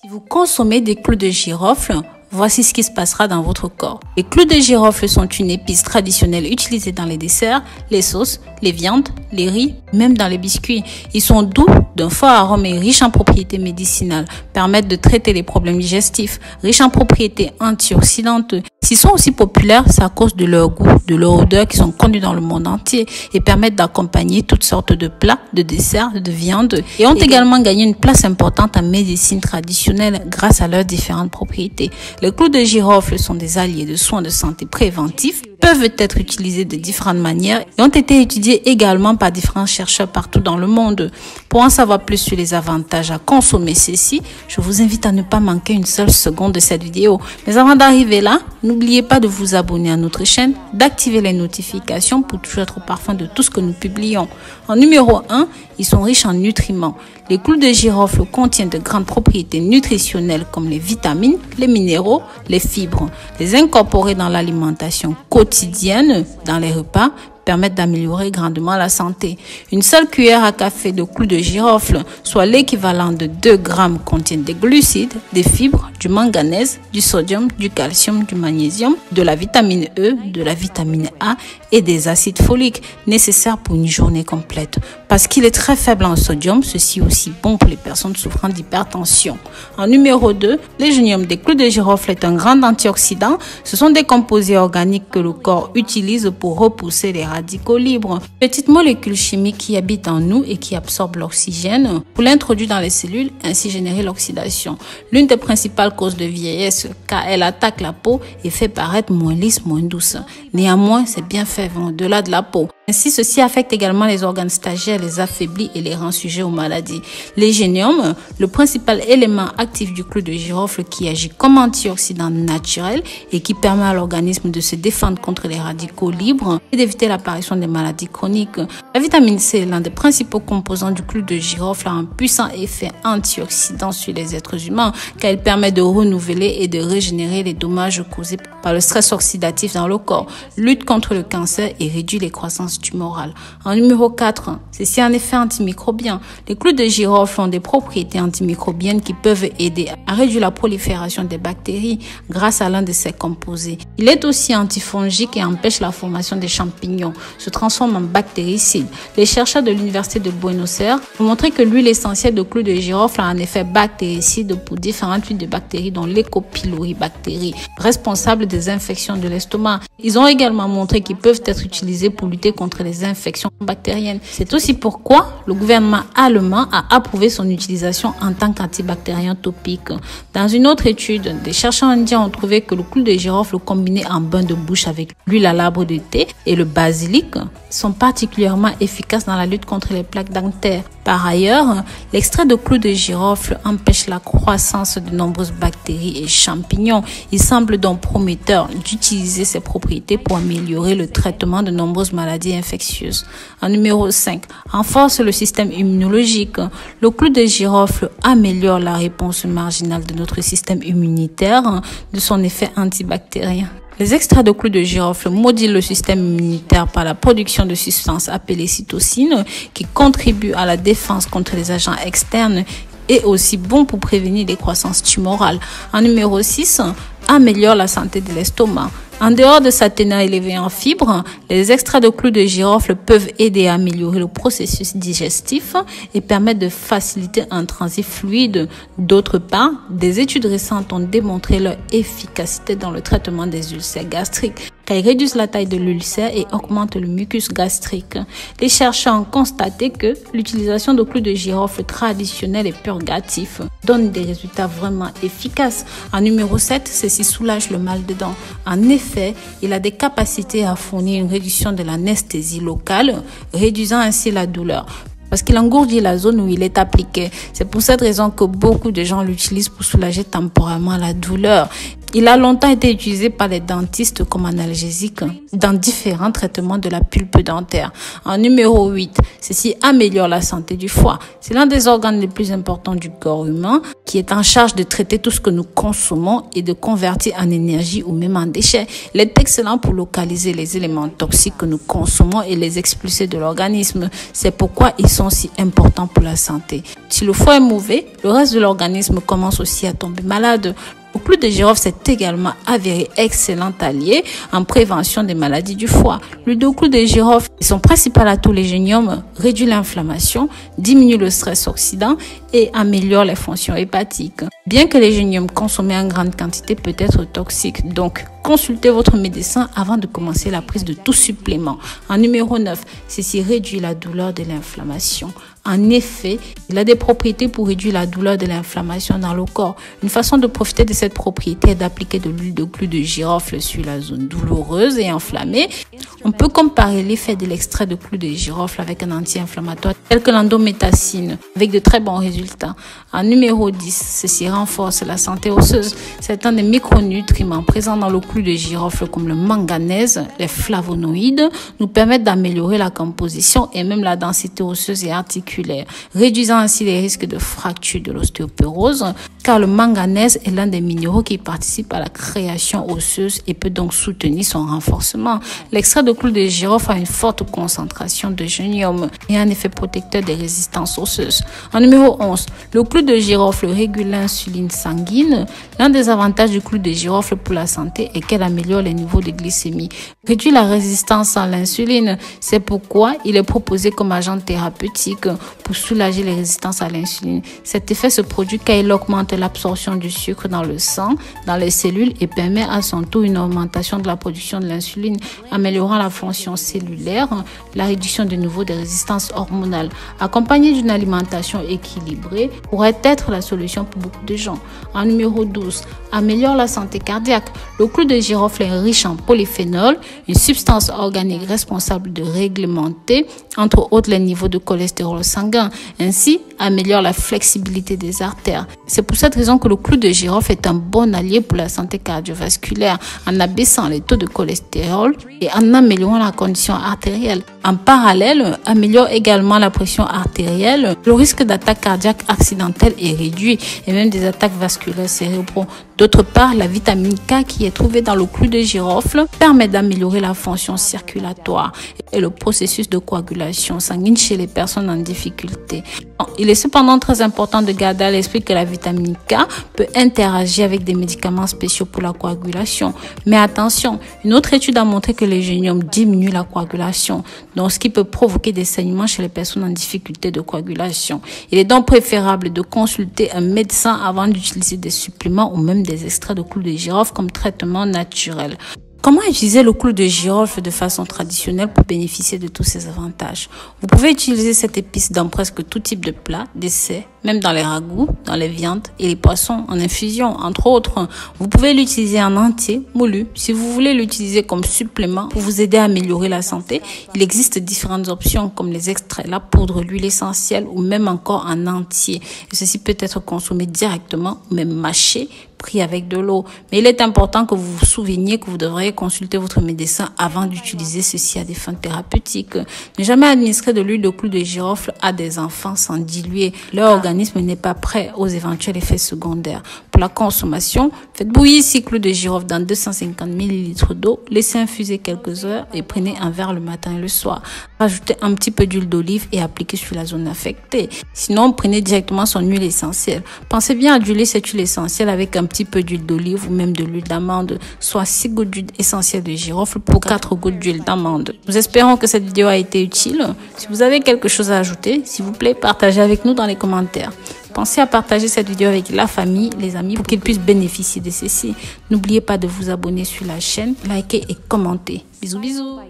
Si vous consommez des clous de girofle, voici ce qui se passera dans votre corps. Les clous de girofle sont une épice traditionnelle utilisée dans les desserts, les sauces, les viandes, les riz, même dans les biscuits. Ils sont doux, d'un fort arôme et riches en propriétés médicinales, permettent de traiter les problèmes digestifs, riches en propriétés antioxydantes. S'ils sont aussi populaires, c'est à cause de leur goût, de leur odeur qui sont connus dans le monde entier et permettent d'accompagner toutes sortes de plats, de desserts, de viandes et ont également gagné une place importante en médecine traditionnelle grâce à leurs différentes propriétés. Les clous de girofle sont des alliés de soins de santé préventifs, peuvent être utilisés de différentes manières et ont été étudiés également par différents chercheurs partout dans le monde. Pour en savoir plus sur les avantages à consommer ceci, je vous invite à ne pas manquer une seule seconde de cette vidéo. Mais avant d'arriver là, n'oubliez pas de vous abonner à notre chaîne, d'activer les notifications pour toujours être au parfum de tout ce que nous publions. En numéro 1, ils sont riches en nutriments. Les clous de girofle contiennent de grandes propriétés nutritionnelles comme les vitamines, les minéraux, les fibres. Les incorporer dans l'alimentation quotidienne, dans les repas, permettent d'améliorer grandement la santé. Une seule cuillère à café de clous de girofle, soit l'équivalent de 2 grammes, contient des glucides, des fibres, du manganèse, du sodium, du calcium, du magnésium, de la vitamine E, de la vitamine A et des acides foliques nécessaires pour une journée complète. Parce qu'il est très faible en sodium, ceci est aussi bon pour les personnes souffrant d'hypertension. En numéro 2, l'égénium des clous de girofle est un grand antioxydant. Ce sont des composés organiques que le corps utilise pour repousser les radicaux libres, petites molécules chimiques qui habitent en nous et qui absorbent l'oxygène pour l'introduire dans les cellules, ainsi générer l'oxydation. L'une des principales causes de vieillesse, car elle attaque la peau et fait paraître moins lisse, moins douce. Néanmoins, ses bienfaits vont au-delà de la peau. Ainsi, ceci affecte également les organes stagiaires, les affaiblit et les rend sujets aux maladies. L'égénium, le principal élément actif du clou de girofle qui agit comme antioxydant naturel et qui permet à l'organisme de se défendre contre les radicaux libres et d'éviter l'apparition des maladies chroniques. La vitamine C, l'un des principaux composants du clou de girofle, a un puissant effet antioxydant sur les êtres humains car il permet de renouveler et de régénérer les dommages causés par le stress oxydatif dans le corps, lutte contre le cancer et réduit les croissances tumorales. En numéro 4, c'est un effet antimicrobien. Les clous de girofle ont des propriétés antimicrobiennes qui peuvent aider à réduire la prolifération des bactéries grâce à l'un de ces composés. Il est aussi antifongique et empêche la formation des champignons, se transforme en bactéricide. Les chercheurs de l'université de Buenos Aires ont montré que l'huile essentielle de clous de girofle a un effet bactéricide pour différentes types de bactéries dont l'Helicobacter, responsable des infections de l'estomac. Ils ont également montré qu'ils peuvent être utilisés pour lutter contre les infections bactériennes. C'est aussi pourquoi le gouvernement allemand a approuvé son utilisation en tant qu'antibactérien topique. Dans une autre étude, des chercheurs indiens ont trouvé que le clou de girofle combiné en bain de bouche avec l'huile à l'arbre de thé et le basilic sont particulièrement efficaces dans la lutte contre les plaques dentaires. Par ailleurs, l'extrait de clou de girofle empêche la croissance de nombreuses bactéries et champignons. Il semble donc prometteur d'utiliser ces propriétés pour améliorer le traitement de nombreuses maladies infectieuses. En numéro 5, renforce le système immunologique. Le clou de girofle améliore la réponse marginale de notre système immunitaire de son effet antibactérien. Les extraits de clous de girofle modulent le système immunitaire par la production de substances appelées cytokines qui contribuent à la défense contre les agents externes et aussi bon pour prévenir les croissances tumorales. En numéro 6, améliore la santé de l'estomac. En dehors de sa teneur élevée en fibres, les extraits de clous de girofle peuvent aider à améliorer le processus digestif et permettre de faciliter un transit fluide. D'autre part, des études récentes ont démontré leur efficacité dans le traitement des ulcères gastriques, car ils réduisent la taille de l'ulcère et augmentent le mucus gastrique. Les chercheurs ont constaté que l'utilisation de clous de girofle traditionnels et purgatifs donne des résultats vraiment efficaces. En numéro 7, ceci soulage le mal de dents. En effet, il a des capacités à fournir une réduction de l'anesthésie locale, réduisant ainsi la douleur. Parce qu'il engourdit la zone où il est appliqué. C'est pour cette raison que beaucoup de gens l'utilisent pour soulager temporairement la douleur. Il a longtemps été utilisé par les dentistes comme analgésique dans différents traitements de la pulpe dentaire. En numéro 8, ceci améliore la santé du foie. C'est l'un des organes les plus importants du corps humain qui est en charge de traiter tout ce que nous consommons et de convertir en énergie ou même en déchets. Il est excellent pour localiser les éléments toxiques que nous consommons et les expulser de l'organisme. C'est pourquoi ils sont si importants pour la santé. Si le foie est mauvais, le reste de l'organisme commence aussi à tomber malade. Le clou de girofle s'est également avéré excellent allié en prévention des maladies du foie. L'huile de clou de girofle et son principal atout, l'égénium, réduit l'inflammation, diminue le stress oxydant et améliore les fonctions hépatiques. Bien que l'égénium consommé en grande quantité peut être toxique, donc consultez votre médecin avant de commencer la prise de tout supplément. En numéro 9, ceci réduit la douleur de l'inflammation. En effet, il a des propriétés pour réduire la douleur de l'inflammation dans le corps. Une façon de profiter de cette propriété est d'appliquer de l'huile de clou de girofle sur la zone douloureuse et enflammée. On peut comparer l'effet de l'extrait de clou de girofle avec un anti-inflammatoire tel que l'endométacine avec de très bons résultats. En numéro 10, ceci renforce la santé osseuse. Certains des micronutriments présents dans le clou de girofle comme le manganèse, les flavonoïdes nous permettent d'améliorer la composition et même la densité osseuse et articulaire, réduisant ainsi les risques de fracture de l'ostéoporose, car le manganèse est l'un des minéraux qui participe à la création osseuse et peut donc soutenir son renforcement. L'extrait de clou de girofle a une forte concentration de gélnium et un effet protecteur des résistances osseuses. En numéro 11, le clou de girofle régule l'insuline sanguine. L'un des avantages du clou de girofle pour la santé est qu'elle améliore les niveaux de glycémie, réduit la résistance à l'insuline. C'est pourquoi il est proposé comme agent thérapeutique pour soulager les résistances à l'insuline. Cet effet se produit car il augmente l'absorption du sucre dans le sang, dans les cellules et permet à son tour une augmentation de la production de l'insuline, améliorant la fonction cellulaire, la réduction du niveau des résistances hormonales. Accompagné d'une alimentation équilibrée pourrait être la solution pour beaucoup de gens. En numéro 12, améliore la santé cardiaque. Le clou de girofle est riche en polyphénol, une substance organique responsable de réglementer, entre autres, les niveaux de cholestérol sanguin. Ainsi, améliore la flexibilité des artères. C'est pour cette raison que le clou de girofle est un bon allié pour la santé cardiovasculaire en abaissant les taux de cholestérol et en améliorant la condition artérielle. En parallèle, améliore également la pression artérielle. Le risque d'attaque cardiaque accidentelle est réduit et même des attaques vasculaires cérébraux. D'autre part, la vitamine K qui est trouvée dans le clou de girofle permet d'améliorer la fonction circulatoire et le processus de coagulation sanguine chez les personnes en difficulté. Il est cependant très important de garder à l'esprit que la vitamine K peut interagir avec des médicaments spéciaux pour la coagulation. Mais attention, une autre étude a montré que l'égénium diminue la coagulation, donc ce qui peut provoquer des saignements chez les personnes en difficulté de coagulation. Il est donc préférable de consulter un médecin avant d'utiliser des suppléments ou même des extraits de clou de girofle comme traitement naturel. Comment utiliser le clou de girofle de façon traditionnelle pour bénéficier de tous ces avantages? Vous pouvez utiliser cette épice dans presque tout type de plat, d'essai, même dans les ragoûts, dans les viandes et les poissons en infusion, entre autres. Vous pouvez l'utiliser en entier, moulu. Si vous voulez l'utiliser comme supplément pour vous aider à améliorer la santé, il existe différentes options comme les extraits, la poudre, l'huile essentielle ou même encore en entier. Et ceci peut être consommé directement ou même mâché, pris avec de l'eau. Mais il est important que vous vous souveniez que vous devriez consulter votre médecin avant d'utiliser ceci à des fins thérapeutiques. Ne jamais administrer de l'huile de clou de girofle à des enfants sans diluer. Leur organisme n'est pas prêt aux éventuels effets secondaires. Pour la consommation, faites bouillir 6 clous de girofle dans 250 ml d'eau, laissez infuser quelques heures et prenez un verre le matin et le soir. Rajoutez un petit peu d'huile d'olive et appliquez sur la zone affectée. Sinon, prenez directement son huile essentielle. Pensez bien à diluer cette huile essentielle avec un petit peu d'huile d'olive ou même de l'huile d'amande, soit 6 gouttes d'huile essentielle de girofle pour 4 gouttes d'huile d'amande. Nous espérons que cette vidéo a été utile. Si vous avez quelque chose à ajouter, s'il vous plaît, partagez avec nous dans les commentaires. Pensez à partager cette vidéo avec la famille, les amis, pour qu'ils puissent bénéficier de ceci. N'oubliez pas de vous abonner sur la chaîne, liker et commenter. Bisous, bisous.